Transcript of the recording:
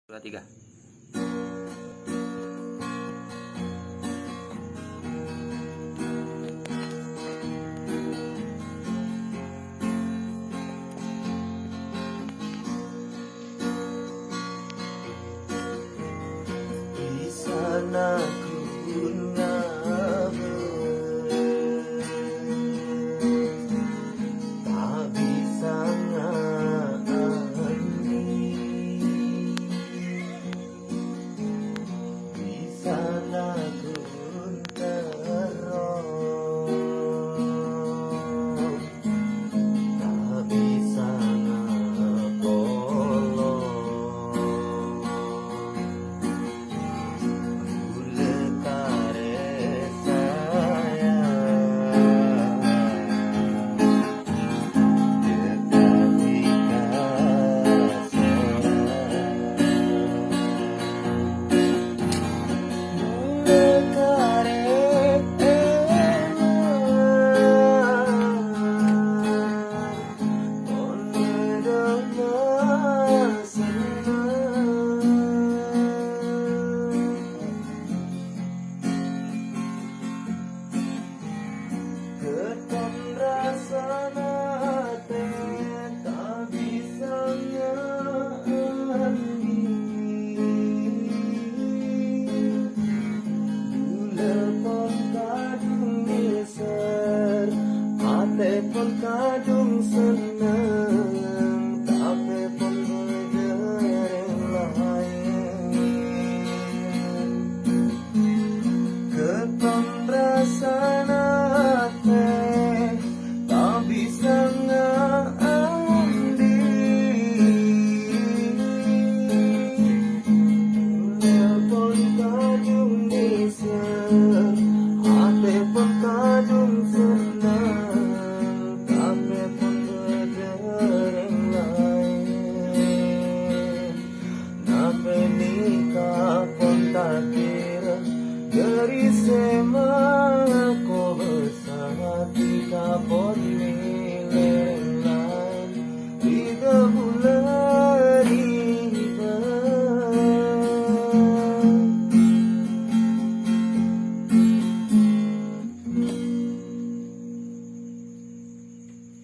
Dua, tiga. Di sana ku punya tak bisa nganti. Di sana ku terong tak bisa ngapolong. Telepon kadung seneng, tapi pun berdering lain. Keton rasana teh tak bisa ngambil. Telepon kadung diser, telepon kadung seneng. Dari semua kau besar hati kapolri.